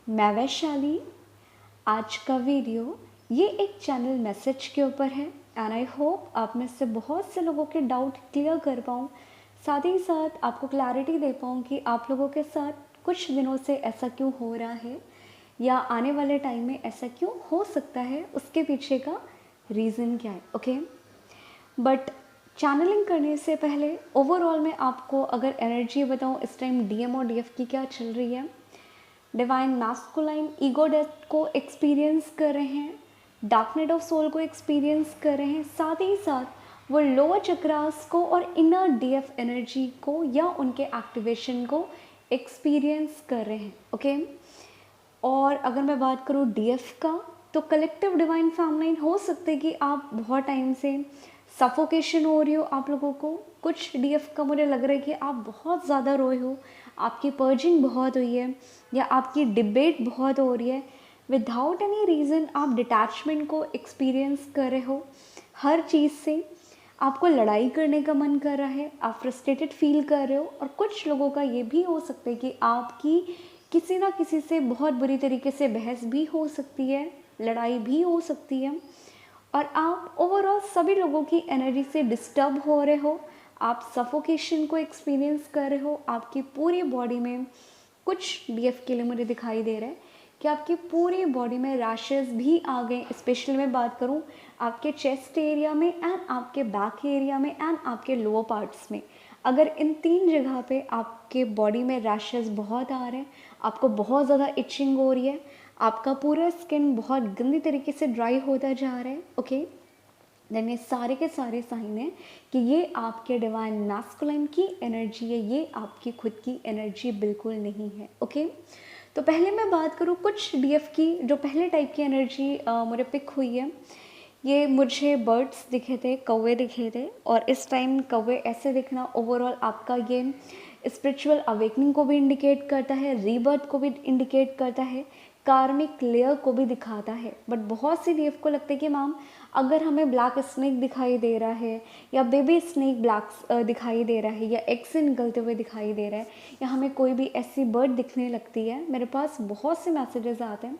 मैं वैशाली। आज का वीडियो ये एक चैनल मैसेज के ऊपर है एंड आई होप आप में से बहुत से लोगों के डाउट क्लियर कर पाऊँ, साथ ही साथ आपको क्लैरिटी दे पाऊँ कि आप लोगों के साथ कुछ दिनों से ऐसा क्यों हो रहा है या आने वाले टाइम में ऐसा क्यों हो सकता है, उसके पीछे का रीज़न क्या है। ओके, बट चैनलिंग करने से पहले ओवरऑल मैं आपको अगर एनर्जी बताऊँ इस टाइम डीएम और डीएफ की क्या चल रही है। डिवाइन मैस्कुलाइन ईगो डेथ को एक्सपीरियंस कर रहे हैं, डार्क नाइट ऑफ सोल को एक्सपीरियंस कर रहे हैं, साथ ही साथ वो लोअर चक्रास को और इनर डीएफ एनर्जी को या उनके एक्टिवेशन को एक्सपीरियंस कर रहे हैं। ओके, और अगर मैं बात करूँ डीएफ का, तो कलेक्टिव डिवाइन फैमिलाइन हो सकता है कि आप बहुत टाइम से सफोकेशन हो रही हो, आप लोगों को कुछ डीएफ का मुझे लग रहा है कि आप बहुत ज़्यादा रोए हो, आपकी पर्जिंग बहुत हुई है या आपकी डिबेट बहुत हो रही है, विदाउट एनी रीज़न आप डिटैचमेंट को एक्सपीरियंस कर रहे हो, हर चीज़ से आपको लड़ाई करने का मन कर रहा है, आप फ्रस्ट्रेटेड फील कर रहे हो। और कुछ लोगों का ये भी हो सकता है कि आपकी किसी ना किसी से बहुत बुरी तरीके से बहस भी हो सकती है, लड़ाई भी हो सकती है, और आप ओवरऑल सभी लोगों की एनर्जी से डिस्टर्ब हो रहे हो, आप सफोकेशन को एक्सपीरियंस कर रहे हो, आपकी पूरी बॉडी में कुछ डीएफ के लिए मुझे दिखाई दे रहा है कि आपकी पूरी बॉडी में रैशेस भी आ गए। स्पेशली मैं बात करूं आपके चेस्ट एरिया में एंड आपके बैक एरिया में एंड आपके लोअर पार्ट्स में, अगर इन तीन जगह पे आपके बॉडी में रैशेस बहुत आ रहे हैं, आपको बहुत ज़्यादा इचिंग हो रही है, आपका पूरा स्किन बहुत गंदी तरीके से ड्राई होता जा रहा है, ओके, देन ये सारे के सारे साइन हैं कि ये आपके डिवाइन मैस्कुलाइन की एनर्जी है, ये आपकी खुद की एनर्जी बिल्कुल नहीं है। ओके, तो पहले मैं बात करूँ कुछ डीएफ की, जो पहले टाइप की एनर्जी मुझे पिक हुई है। ये मुझे बर्ड्स दिखे थे, कौवे दिखे थे, और इस टाइम कौवे ऐसे दिखना ओवरऑल आपका ये स्पिरिचुअल अवेकनिंग को भी इंडिकेट करता है, रीबर्थ को भी इंडिकेट करता है, कार्मिक लेयर को भी दिखाता है। बट बहुत सी डीएफ को लगता है कि मैम अगर हमें ब्लैक स्नेक दिखाई दे रहा है या बेबी स्नेक ब्लैक दिखाई दे रहा है या एग से निकलते हुए दिखाई दे रहा है या हमें कोई भी ऐसी बर्ड दिखने लगती है, मेरे पास बहुत से मैसेजेस आते हैं,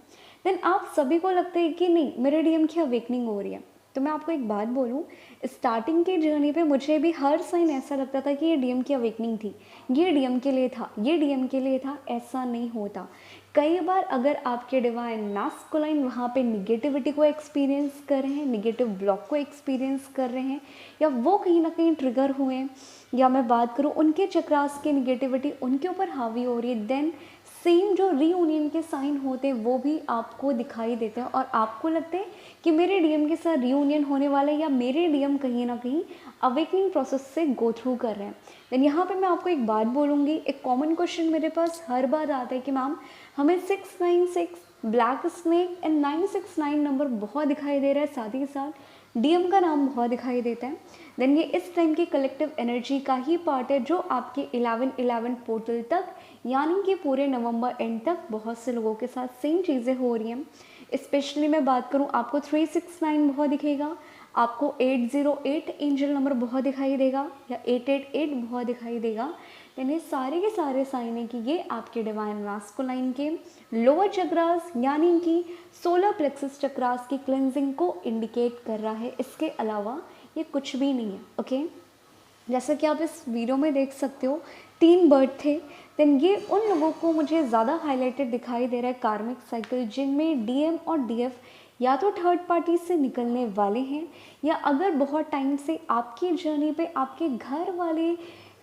देन आप सभी को लगता है कि नहीं मेरे डीएम की अवेकनिंग हो रही है। तो मैं आपको एक बात बोलूँ, स्टार्टिंग की जर्नी पे मुझे भी हर साइन ऐसा लगता था कि ये डीएम की अवेकनिंग थी, ये डीएम के लिए था, ये डीएम के लिए था, ऐसा नहीं होता। कई बार अगर आपके डिवाइन मैस्कुलाइन वहाँ पे निगेटिविटी को एक्सपीरियंस कर रहे हैं, निगेटिव ब्लॉक को एक्सपीरियंस कर रहे हैं, या वो कहीं ना कहीं ट्रिगर हुए हैं, या मैं बात करूँ उनके चक्रास की निगेटिविटी उनके ऊपर हावी हो रही है, देन सेम जो रीयूनियन के साइन होते हैं वो भी आपको दिखाई देते हैं और आपको लगता है कि मेरे डीएम के साथ रीयूनियन होने वाला है या मेरे डीएम कहीं ना कहीं अवेकनिंग प्रोसेस से गो थ्रू कर रहे हैं। देन यहाँ पे मैं आपको एक बात बोलूँगी, एक कॉमन क्वेश्चन मेरे पास हर बार आता है कि मैम हमें 696 ब्लैक स्नेक एंड 969 नंबर बहुत दिखाई दे रहा है, साथ ही साथ डीएम का नाम बहुत दिखाई देता है। देन ये इस टाइम की कलेक्टिव एनर्जी का ही पार्ट है जो आपके 11-11 पोर्टल तक, यानी कि पूरे नवंबर एंड तक बहुत से लोगों के साथ सेम चीज़ें हो रही हैं। स्पेशली मैं बात करूँ आपको 369 बहुत दिखेगा, आपको 808 एंजल नंबर बहुत दिखाई देगा या 888 बहुत दिखाई देगा। यानी ये सारे के सारे साइन है कि ये आपके डिवाइन मैस्कुलाइन के लोअर चक्रास यानी कि सोलर प्लेक्सस चक्रास की क्लेंजिंग को इंडिकेट कर रहा है। इसके अलावा ये कुछ भी नहीं है। ओके, जैसा कि आप इस वीडियो में देख सकते हो 3 बर्ड थे, देन ये उन लोगों को मुझे ज़्यादा हाईलाइटेड दिखाई दे रहा है कार्मिक साइकिल, जिनमें डीएम और डीएफ या तो थर्ड पार्टी से निकलने वाले हैं, या अगर बहुत टाइम से आपकी जर्नी पे आपके घर वाले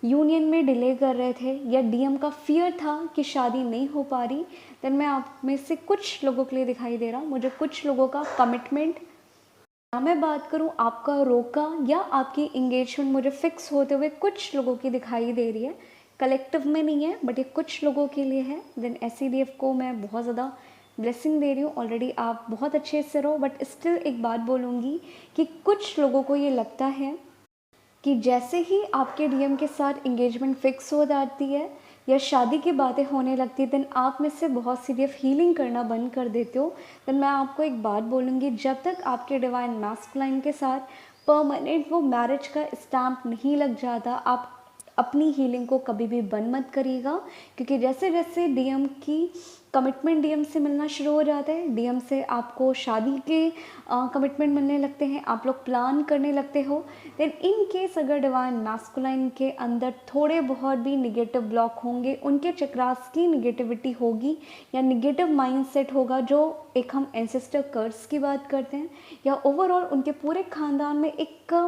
यूनियन में डिले कर रहे थे या डीएम का फियर था कि शादी नहीं हो पा रही, देन मैं आप में से कुछ लोगों के लिए दिखाई दे रहा, मुझे कुछ लोगों का कमिटमेंट, या मैं बात करूँ आपका रोका या आपकी इंगेजमेंट मुझे फिक्स होते हुए कुछ लोगों की दिखाई दे रही है। कलेक्टिव में नहीं है बट ये कुछ लोगों के लिए है। देन एसईडीएफ को मैं बहुत ज़्यादा ब्लेसिंग दे रही हूँ, ऑलरेडी आप बहुत अच्छे से रहो, बट स्टिल एक बात बोलूँगी कि कुछ लोगों को ये लगता है कि जैसे ही आपके डीएम के साथ इंगेजमेंट फिक्स हो जाती है या शादी की बातें होने लगती है, देन आप में से बहुत सी डीएफ हीलिंग करना बंद कर देते हो। देन मैं आपको एक बात बोलूँगी, जब तक आपके डिवाइन मैस्कुलाइन के साथ परमानेंट वो मैरिज का स्टैम्प नहीं लग जाता, आप अपनी हीलिंग को कभी भी बंद मत करिएगा, क्योंकि जैसे जैसे डीएम की कमिटमेंट डीएम से मिलना शुरू हो जाता है, डीएम से आपको शादी के कमिटमेंट मिलने लगते हैं, आप लोग प्लान करने लगते हो, देन इन केस अगर डिवाइन मैस्कुलाइन के अंदर थोड़े बहुत भी निगेटिव ब्लॉक होंगे, उनके चक्रास की निगेटिविटी होगी या निगेटिव माइंडसेट होगा, जो एक हम एंसेस्टर कर्स की बात करते हैं, या ओवरऑल उनके पूरे खानदान में एक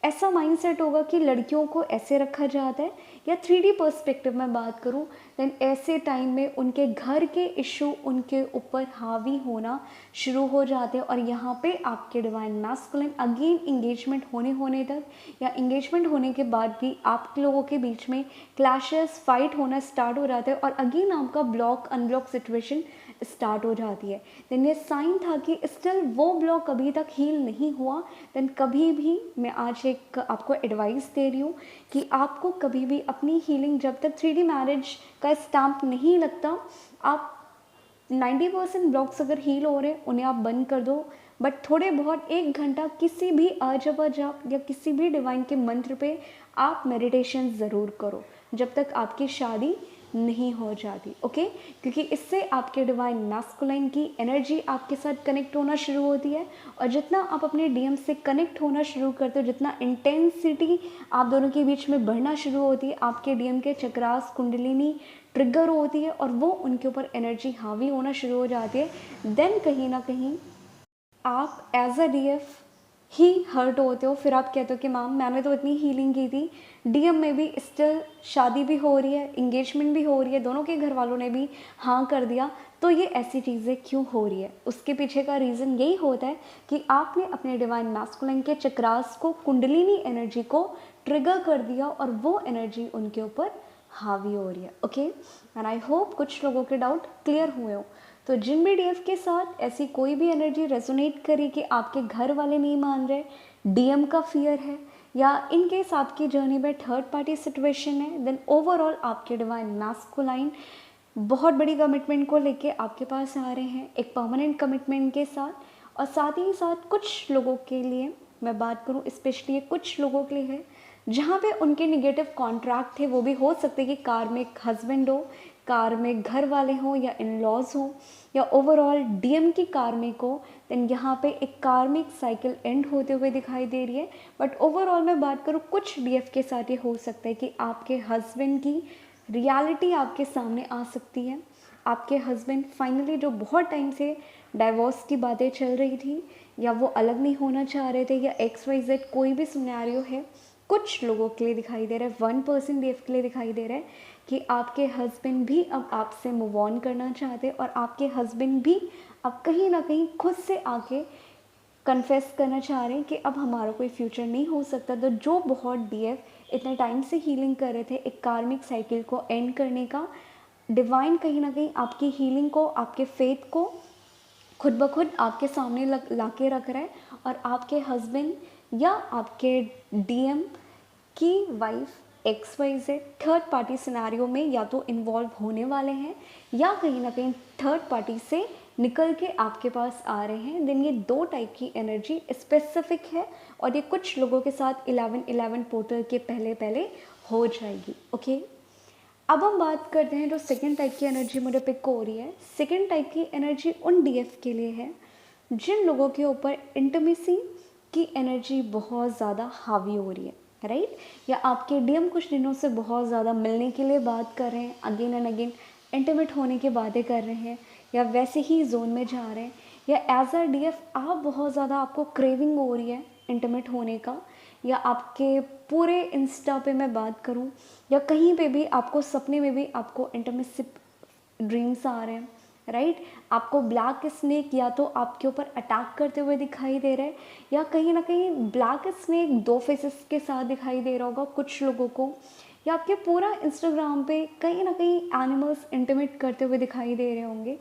ऐसा माइंडसेट होगा कि लड़कियों को ऐसे रखा जाता है, या 3D पर्सपेक्टिव में बात करूं, देन ऐसे टाइम में उनके घर के इशू उनके ऊपर हावी होना शुरू हो जाते हैं, और यहाँ पे आपके डिवाइन मैस्कुलिन अगेन इंगेजमेंट होने तक या इंगेजमेंट होने के बाद भी आप लोगों के बीच में क्लैशेस फाइट होना स्टार्ट हो जाते हैं, और अगेन आपका ब्लॉक अनब्लॉक सिचुएशन स्टार्ट हो जाती है। देन ये साइन था कि स्टिल वो ब्लॉक अभी तक हील नहीं हुआ, देन कभी भी मैं आज एक आपको एडवाइस दे रही हूँ कि आपको कभी भी अपनी हीलिंग, जब तक 3D मैरिज का स्टैम्प नहीं लगता, आप 90% ब्लॉक्स अगर हील हो रहे हैं उन्हें आप बंद कर दो, बट थोड़े बहुत 1 घंटा किसी भी अजब जाप या किसी भी डिवाइन के मंत्र पे आप मेडिटेशन ज़रूर करो जब तक आपकी शादी नहीं हो जाती, ओके। क्योंकि इससे आपके डिवाइन मैस्कुलाइन की एनर्जी आपके साथ कनेक्ट होना शुरू होती है, और जितना आप अपने डीएम से कनेक्ट होना शुरू करते हो, जितना इंटेंसिटी आप दोनों के बीच में बढ़ना शुरू होती है, आपके डीएम के चक्रास कुंडलिनी ट्रिगर होती है और वो उनके ऊपर एनर्जी हावी होना शुरू हो जाती है, देन कहीं ना कहीं आप एज अ डीएफ ही हर्ट होते हो। फिर आप कहते हो कि मैम मैंने तो इतनी हीलिंग की थी, डीएम में भी स्टिल शादी भी हो रही है, इंगेजमेंट भी हो रही है, दोनों के घर वालों ने भी हाँ कर दिया, तो ये ऐसी चीज़ें क्यों हो रही है? उसके पीछे का रीज़न यही होता है कि आपने अपने डिवाइन मैस्कुलिन के चक्रास को, कुंडलिनी एनर्जी को ट्रिगर कर दिया, और वो एनर्जी उनके ऊपर हावी हो रही है, ओके। एंड आई होप कुछ लोगों के डाउट क्लियर हुए हो। तो जिन भी डीएफ के साथ ऐसी कोई भी एनर्जी रेजोनेट करे कि आपके घर वाले नहीं मान रहे, डीएम का फियर है, या इन केस आपकी जर्नी में थर्ड पार्टी सिचुएशन है, देन ओवरऑल आपके डिवाइन मैस्कुलाइन बहुत बड़ी कमिटमेंट को लेके आपके पास आ रहे हैं, एक परमानेंट कमिटमेंट के साथ। और साथ ही साथ कुछ लोगों के लिए मैं बात करूं, स्पेशली कुछ लोगों के लिए है जहाँ पे उनके निगेटिव कॉन्ट्रैक्ट थे, वो भी हो सकते कि कार्मिक हस्बैंड हो, कार्मिक घर वाले हों, या इन लॉज हों, या ओवरऑल डीएम की कार्मिक हो, देन यहाँ पे एक कार्मिक साइकिल एंड होते हुए दिखाई दे रही है। बट ओवरऑल मैं बात करूँ, कुछ डीएफ के साथ ये हो सकता है कि आपके हस्बैंड की रियलिटी आपके सामने आ सकती है। आपके हस्बैंड फाइनली, जो बहुत टाइम से डाइवोर्स की बातें चल रही थी, या वो अलग नहीं होना चाह रहे थे, या XYZ कोई भी सिनेरियो है, कुछ लोगों के लिए दिखाई दे रहा है, 1% डीएफ के लिए दिखाई दे रहा है कि आपके हस्बैंड भी अब आपसे मूव ऑन करना चाहते हैं, और आपके हस्बैंड भी अब कहीं ना कहीं खुद से आके कन्फेस करना चाह रहे हैं कि अब हमारा कोई फ्यूचर नहीं हो सकता। तो जो बहुत डीएफ इतने टाइम से हीलिंग कर रहे थे, एक कार्मिक साइकिल को एंड करने का, डिवाइन कहीं ना कहीं आपकी हीलिंग को, आपके फेथ को खुद ब खुद आपके सामने ला के रख रहा है, और आपके हस्बैंड या आपके डीएम की wife XYZ third party scenario में या तो इन्वॉल्व होने वाले हैं, या कहीं ना कहीं थर्ड पार्टी से निकल के आपके पास आ रहे हैं। देन ये 2 टाइप की एनर्जी स्पेसिफिक है, और ये कुछ लोगों के साथ 11/11 पोर्टल के पहले पहले हो जाएगी, ओके। अब हम बात करते हैं जो सेकेंड टाइप की एनर्जी मुझे पिक हो रही है। सेकेंड टाइप की एनर्जी उन डीएफ के लिए है जिन लोगों के ऊपर इंटीमेसी की एनर्जी बहुत ज़्यादा हावी हो रही है, राइट। या आपके डीएम कुछ दिनों से बहुत ज़्यादा मिलने के लिए बात कर रहे हैं, अगेन एंड अगेन इंटीमेट होने की बातें कर रहे हैं, या वैसे ही जोन में जा रहे हैं, या एज अ डीएफ आप बहुत ज़्यादा, आपको क्रेविंग हो रही है इंटीमेट होने का, या आपके पूरे इंस्टा पे मैं बात करूं, या कहीं पे भी आपको सपने में भी आपको इंटीमेसी ड्रीम्स आ रहे हैं, राइट। आपको ब्लैक स्नेक या तो आपके ऊपर अटैक करते हुए दिखाई दे रहे हैं, या कहीं ना कहीं ब्लैक स्नेक 2 फेसेस के साथ दिखाई दे रहा होगा कुछ लोगों को, या आपके पूरा इंस्टाग्राम पे कहीं ना कहीं एनिमल्स इंटीमेट करते हुए दिखाई दे रहे होंगे।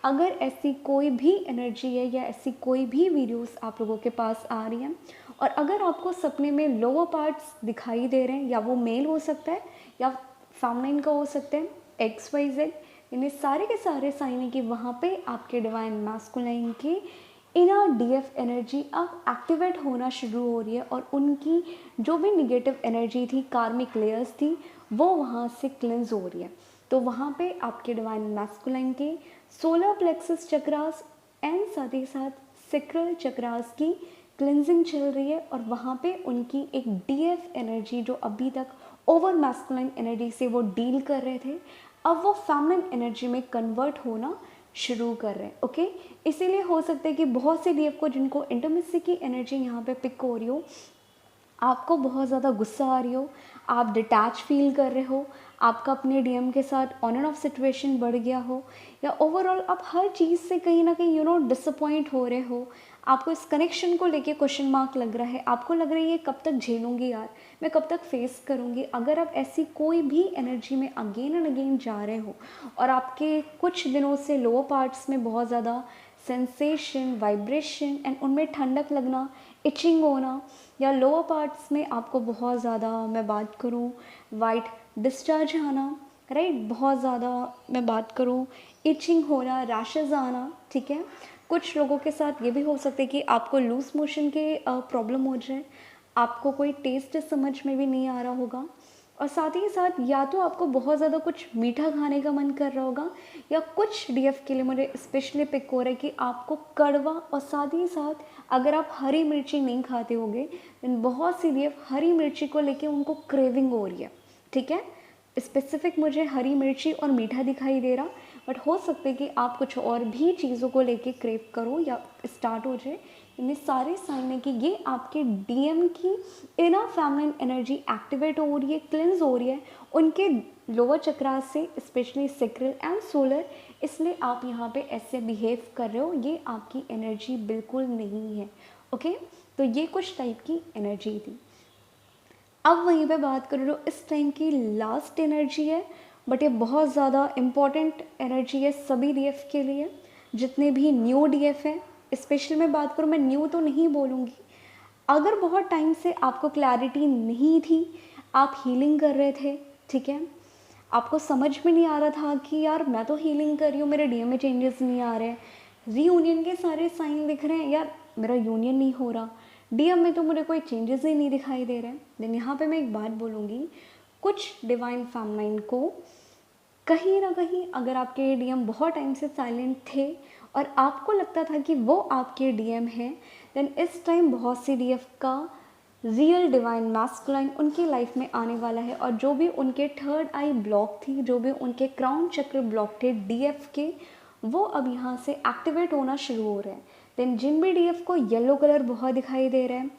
अगर ऐसी कोई भी एनर्जी है, या ऐसी कोई भी वीडियोस आप लोगों के पास आ रही हैं, और अगर आपको सपने में लोअर पार्ट्स दिखाई दे रहे हैं, या वो मेल हो सकता है या फेमिनिन का हो सकता है, XYZ, इन्हें सारे के सारे साइन है कि वहाँ पे आपके डिवाइन मैस्कुलाइन की इनर डीएफ एनर्जी अब एक्टिवेट होना शुरू हो रही है और उनकी जो भी निगेटिव एनर्जी थी, कार्मिक लेयर्स थी, वो वहाँ से क्लिंज हो रही है। तो वहाँ पे आपके डिवाइन मैस्कुलाइन के सोलर प्लेक्सस चक्रास एंड साथ ही साथ सेक्रल चक्रास की क्लिनजिंग चल रही है और वहाँ पे उनकी एक डीएफ एनर्जी जो अभी तक ओवर मैस्कुलाइन एनर्जी से वो डील कर रहे थे, अब वो फेमिनिन एनर्जी में कन्वर्ट होना शुरू कर रहे हैं। ओके, इसीलिए हो सकता है कि बहुत से डीएफ को जिनको इंटीमेसी की एनर्जी यहाँ पे पिक हो रही हो, आपको बहुत ज़्यादा गुस्सा आ रही हो, आप डिटैच फील कर रहे हो, आपका अपने डीएम के साथ ऑन एंड ऑफ सिचुएशन बढ़ गया हो, या ओवरऑल आप हर चीज़ से कहीं ना कहीं डिसअपॉइंट हो रहे हो, आपको इस कनेक्शन को लेके क्वेश्चन मार्क लग रहा है, आपको लग रहा है ये कब तक झेलूंगी यार, मैं कब तक फेस करूंगी। अगर आप ऐसी कोई भी एनर्जी में अगेन एंड अगेन जा रहे हो और आपके कुछ दिनों से लोअर पार्ट्स में बहुत ज़्यादा सेंसेशन, वाइब्रेशन एंड उनमें ठंडक लगना, इचिंग होना, या लोअर पार्ट्स में आपको बहुत ज़्यादा, मैं बात करूँ वाइट डिस्चार्ज आना, राइट, बहुत ज़्यादा मैं बात करूँ इचिंग होना, रैशेज आना, ठीक है। कुछ लोगों के साथ ये भी हो सकता है कि आपको लूज मोशन के प्रॉब्लम हो जाए, आपको कोई टेस्ट समझ में भी नहीं आ रहा होगा, और साथ ही साथ या तो आपको बहुत ज़्यादा कुछ मीठा खाने का मन कर रहा होगा, या कुछ डीएफ के लिए मुझे स्पेशली पिक हो रहा है कि आपको कड़वा, और साथ ही साथ अगर आप हरी मिर्ची नहीं खाते होगे देन बहुत सी डीएफ हरी मिर्ची को लेके उनको क्रेविंग हो रही है, ठीक है। स्पेसिफिक मुझे हरी मिर्ची और मीठा दिखाई दे रहा, बट हो सकता है कि आप कुछ और भी चीज़ों को लेके क्रेव करो या स्टार्ट हो जाए। इनमें सारे साइन है कि ये आपके डीएम की इनर फेमिनिन एनर्जी एक्टिवेट हो रही है, क्लिंज हो रही है उनके लोअर चक्रा से, स्पेशली सेक्रल एंड सोलर, इसलिए आप यहाँ पे ऐसे बिहेव कर रहे हो, ये आपकी एनर्जी बिल्कुल नहीं है। ओके, तो ये कुछ टाइप की एनर्जी थी। अब वहीं पे बात कर रहे हो इस टाइम की लास्ट एनर्जी है, बट ये बहुत ज़्यादा इम्पॉर्टेंट एनर्जी है सभी डीएफ के लिए, जितने भी न्यू डीएफ हैं। स्पेशली मैं बात करूँ, मैं न्यू तो नहीं बोलूँगी, अगर बहुत टाइम से आपको क्लैरिटी नहीं थी, आप हीलिंग कर रहे थे, ठीक है, आपको समझ में नहीं आ रहा था कि यार मैं तो हीलिंग कर रही हूँ, मेरे डीएम में चेंजेस नहीं आ रहे, रीयूनियन के सारे साइन दिख रहे हैं, यार मेरा यूनियन नहीं हो रहा, डीएम में तो मुझे कोई चेंजेस ही नहीं दिखाई दे रहे हैं। देन यहाँ पे मैं एक बात बोलूँगी, कुछ डिवाइन फेमिनाइन को कहीं ना कहीं, अगर आपके डीएम बहुत टाइम से साइलेंट थे और आपको लगता था कि वो आपके डीएम हैं, देन इस टाइम बहुत सी डीएफ का रियल डिवाइन मैस्कुलाइन उनकी लाइफ में आने वाला है, और जो भी उनके थर्ड आई ब्लॉक थी, जो भी उनके क्राउन चक्र ब्लॉक थे डीएफ के, वो अब यहाँ से एक्टिवेट होना शुरू हो रहे हैं। देन जिन भी डीएफ को येलो कलर बहुत दिखाई दे रहा है,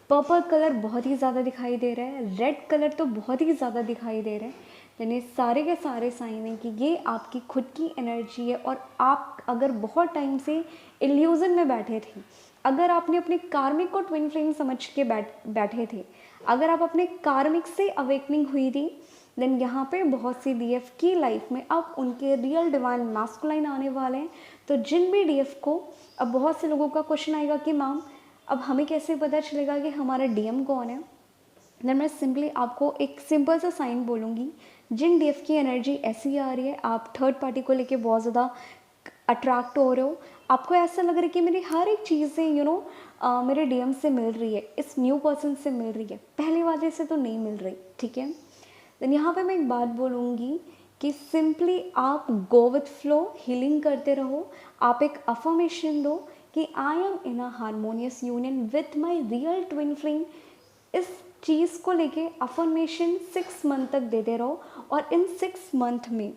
पर्पल कलर बहुत ही ज़्यादा दिखाई दे रहा है, रेड कलर तो बहुत ही ज़्यादा दिखाई दे रहे हैं, यानी सारे के सारे साइन हैं कि ये आपकी खुद की एनर्जी है। और आप अगर बहुत टाइम से इल्यूजन में बैठे थे, अगर आपने अपने कार्मिक को ट्विन फ्लेम समझ के बैठे थे, अगर आप अपने कार्मिक से अवेकनिंग हुई थी, देन यहाँ पे बहुत सी डीएफ की लाइफ में अब उनके रियल डिवाइन मैस्कुलाइन आने वाले हैं। तो जिन भी डीएफ को, अब बहुत से लोगों का क्वेश्चन आएगा कि मैम अब हमें कैसे पता चलेगा कि हमारा डीएम कौन है, देन मैं सिंपली आपको एक सिंपल सा साइन बोलूँगी, जिन डीएफ की एनर्जी ऐसी आ रही है, आप थर्ड पार्टी को लेके बहुत ज़्यादा अट्रैक्ट हो रहे हो, आपको ऐसा लग रहा है कि मेरी हर एक चीज़ें मेरे डीएम से मिल रही है, इस न्यू पर्सन से मिल रही है, पहले वाले से तो नहीं मिल रही, ठीक है। देन यहाँ पे मैं एक बात बोलूँगी कि सिंपली आप गो विथ फ्लो, हीलिंग करते रहो, आप एक अफर्मेशन दो कि I am in a harmonious union with my real twin flame. इस चीज़ को लेके अफर्मेशन 6 मंथ तक देते रहो, और इन 6 मंथ में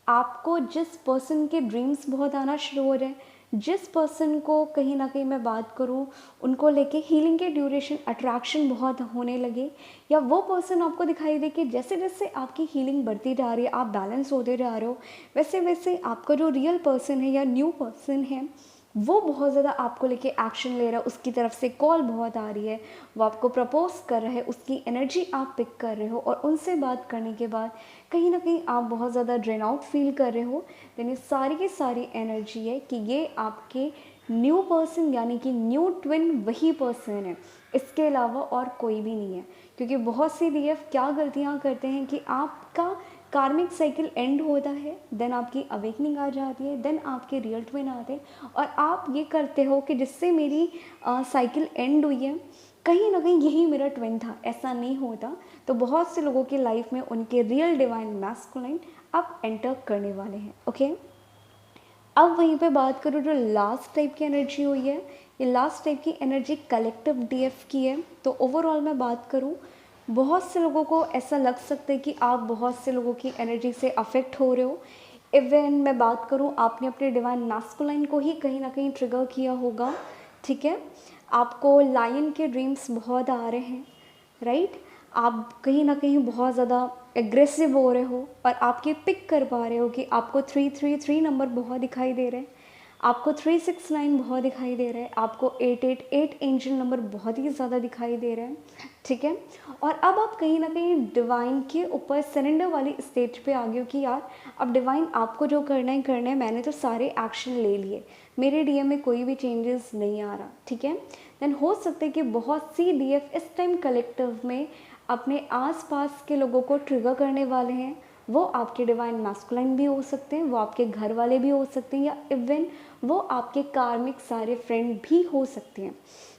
आपको जिस पर्सन के ड्रीम्स बहुत आना शुरू हो जाए, जिस पर्सन को कहीं ना कहीं मैं बात करूँ उनको लेके हीलिंग के ड्यूरेशन अट्रैक्शन बहुत होने लगे, या वो पर्सन आपको दिखाई दे कि जैसे जैसे आपकी हीलिंग बढ़ती जा रही है, आप बैलेंस होते जा रहे हो, वैसे वैसे आपका जो रियल पर्सन है या न्यू पर्सन है वो बहुत ज़्यादा आपको लेके एक्शन ले रहा है, उसकी तरफ से कॉल बहुत आ रही है, वो आपको प्रपोज कर रहा है, उसकी एनर्जी आप पिक कर रहे हो, और उनसे बात करने के बाद कहीं ना कहीं आप बहुत ज़्यादा ड्रेन आउट फील कर रहे हो। देन ये सारी की सारी एनर्जी है कि ये आपके न्यू पर्सन यानी कि न्यू ट्विन वही पर्सन है, इसके अलावा और कोई भी नहीं है। क्योंकि बहुत सी डीएफ क्या गलतियाँ करते हैं कि आपका कार्मिक साइकिल एंड होता है, देन आपकी अवेकनिंग आ जाती है, देन आपके रियल ट्विन आते हैं और आप ये करते हो कि जिससे मेरी साइकिल एंड हुई है कहीं ना कहीं यही मेरा ट्विन था, ऐसा नहीं होता। तो बहुत से लोगों की लाइफ में उनके रियल डिवाइन मैस्कुलाइन अब एंटर करने वाले हैं। ओके, अब वहीं पे बात करूँ जो लास्ट टाइप की एनर्जी हुई है, ये लास्ट टाइप की एनर्जी कलेक्टिव डीएफ की है। तो ओवरऑल मैं बात करूँ, बहुत से लोगों को ऐसा लग सकता है कि आप बहुत से लोगों की एनर्जी से अफेक्ट हो रहे हो। इवन मैं बात करूँ, आपने अपने डिवाइन मैस्कुलाइन को ही कहीं ना कहीं ट्रिगर किया होगा। ठीक है, आपको लायन के ड्रीम्स बहुत आ रहे हैं, राइट। आप कहीं ना कहीं बहुत ज़्यादा एग्रेसिव हो रहे हो और आप ये पिक कर पा रहे हो कि आपको 333 नंबर बहुत दिखाई दे रहे हैं, आपको 369 बहुत दिखाई दे रहा है, आपको 888 एंजल नंबर बहुत ही ज़्यादा दिखाई दे रहे हैं। ठीक है, और अब आप कहीं ना कहीं डिवाइन के ऊपर सरेंडर वाली स्टेज पे आ गए हो कि यार अब डिवाइन आपको जो करना है, मैंने तो सारे एक्शन ले लिए, मेरे डीएम में कोई भी चेंजेस नहीं आ रहा। ठीक है, देन हो सकता है कि बहुत सी डीएफ इस टाइम कलेक्टिव में अपने आसपास के लोगों को ट्रिगर करने वाले हैं। वो आपके डिवाइन मैस्कुलाइन भी हो सकते हैं, वो आपके घर वाले भी हो सकते हैं, या इवन वो आपके कार्मिक सारे फ्रेंड भी हो सकते हैं।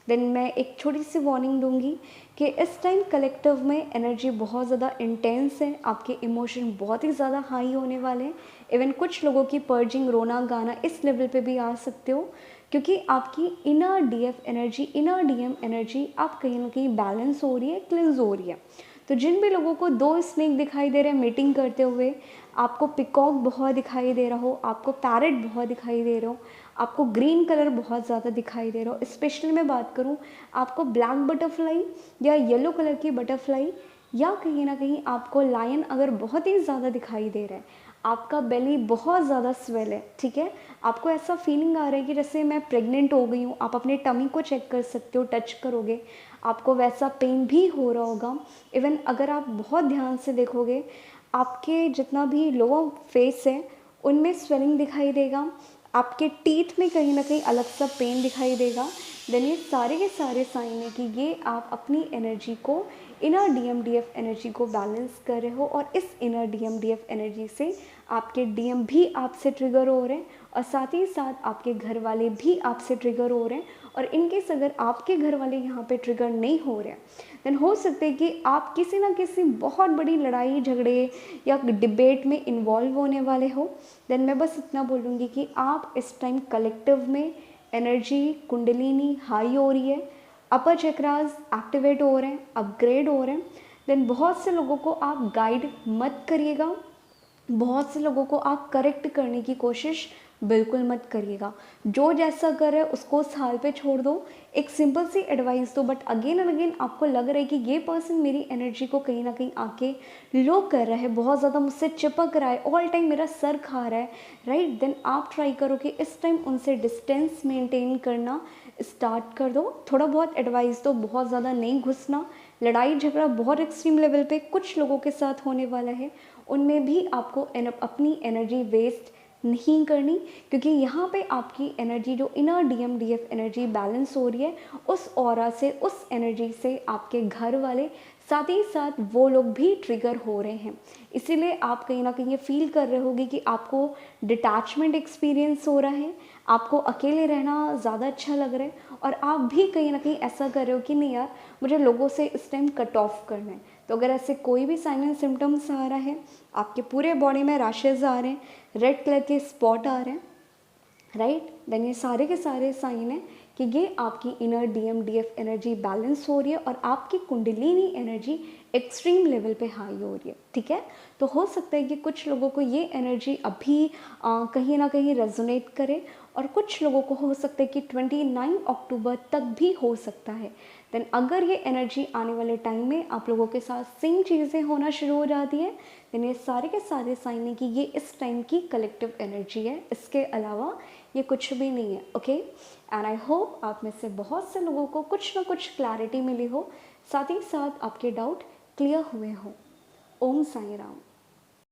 देन मैं एक छोटी सी वार्निंग दूंगी कि इस टाइम कलेक्टिव में एनर्जी बहुत ज़्यादा इंटेंस है, आपके इमोशन बहुत ही ज़्यादा हाई होने वाले हैं। इवन कुछ लोगों की पर्जिंग, रोना गाना इस लेवल पे भी आ सकते हो, क्योंकि आपकी inner DF energy, inner DM energy आप कहीं ना कहीं बैलेंस हो रही है, क्लिंज हो रही है। तो जिन भी लोगों को 2 स्नेक दिखाई दे रहे हैं मीटिंग करते हुए, आपको पिकॉक बहुत दिखाई दे रहा हो, आपको पैरेट बहुत दिखाई दे रहा हो, आपको ग्रीन कलर बहुत ज़्यादा दिखाई दे रहा हो, स्पेशली मैं बात करूँ आपको ब्लैक बटरफ्लाई या येलो कलर की बटरफ्लाई, या कहीं ना कहीं आपको लायन अगर बहुत ही ज़्यादा दिखाई दे रहा है, आपका बेली बहुत ज़्यादा स्वेल है। ठीक है, आपको ऐसा फीलिंग आ रहा है कि जैसे मैं प्रेग्नेंट हो गई हूँ, आप अपने टमी को चेक कर सकते हो, टच करोगे आपको वैसा पेन भी हो रहा होगा। इवन अगर आप बहुत ध्यान से देखोगे, आपके जितना भी लोअर फेस है उनमें स्वेलिंग दिखाई देगा, आपके टीथ में कहीं ना कहीं अलग सा पेन दिखाई देगा। देन ये सारे के सारे साइन है कि ये आप अपनी एनर्जी को, इनर डीएम डीएफ एनर्जी को बैलेंस कर रहे हो, और इस इनर डीएम डीएफ एनर्जी से आपके डीएम भी आपसे ट्रिगर हो रहे हैं और साथ ही साथ आपके घर वाले भी आपसे ट्रिगर हो रहे हैं। और इनकेस अगर आपके घर वाले यहाँ पे ट्रिगर नहीं हो रहे हैं, देन हो सकता है कि आप किसी ना किसी बहुत बड़ी लड़ाई झगड़े या डिबेट में इन्वॉल्व होने वाले हो। देन मैं बस इतना बोलूँगी कि आप इस टाइम कलेक्टिव में एनर्जी कुंडलिनी हाई हो रही है, अपर चक्रास एक्टिवेट हो रहे हैं, अपग्रेड हो रहे हैं। देन बहुत से लोगों को आप गाइड मत करिएगा, बहुत से लोगों को आप करेक्ट करने की कोशिश बिल्कुल मत करिएगा। जो जैसा कर रहे है उसको उस हाल पे छोड़ दो, एक सिंपल सी एडवाइस दो। बट अगेन एंड अगेन आपको लग रहा है कि ये पर्सन मेरी एनर्जी को कहीं ना कहीं आके लो कर रहा है, बहुत ज़्यादा मुझसे चिपक रहा है, ऑल टाइम मेरा सर खा रहा है, राइट। देन आप ट्राई करो कि इस टाइम उनसे डिस्टेंस मेंटेन करना स्टार्ट कर दो, थोड़ा बहुत एडवाइस दो, बहुत ज़्यादा नहीं घुसना। लड़ाई झगड़ा बहुत एक्सट्रीम लेवल पे कुछ लोगों के साथ होने वाला है, उनमें भी आपको अपनी एनर्जी वेस्ट नहीं करनी, क्योंकि यहाँ पे आपकी एनर्जी जो inner DM DF energy balance हो रही है, उस ऑरा से, उस एनर्जी से आपके घर वाले साथ ही साथ वो लोग भी ट्रिगर हो रहे हैं। इसीलिए आप कहीं ना कहीं ये फील कर रहे होगे कि आपको डिटैचमेंट एक्सपीरियंस हो रहा है, आपको अकेले रहना ज़्यादा अच्छा लग रहा है, और आप भी कहीं ना कहीं ऐसा कर रहे हो कि नहीं यार मुझे लोगों से इस टाइम कट ऑफ करना है। तो अगर ऐसे कोई भी साइन एंड सिम्टम्स आ रहा है, आपके पूरे बॉडी में रैशेज आ रहे हैं, रेड कलर के स्पॉट आ रहे हैं, राइट, देन ये सारे के सारे साइन है कि ये आपकी inner DM DF energy balance हो रही है और आपकी कुंडलिनी एनर्जी एक्सट्रीम लेवल पे हाई हो रही है। ठीक है, तो हो सकता है कि कुछ लोगों को ये एनर्जी अभी कहीं ना कहीं रेजोनेट करे, और कुछ लोगों को हो सकता है कि 29 अक्टूबर तक भी हो सकता है। देन अगर ये एनर्जी आने वाले टाइम में आप लोगों के साथ सेम चीज़ें होना शुरू हो जाती है, देन ये सारे के सारे साइन है कि ये इस टाइम की कलेक्टिव एनर्जी है, इसके अलावा ये कुछ भी नहीं है। ओके, एंड आई होप आप में से बहुत से लोगों को कुछ ना कुछ क्लैरिटी मिली हो, साथ ही साथ आपके डाउट क्लियर हुए हो। ओम साई राम।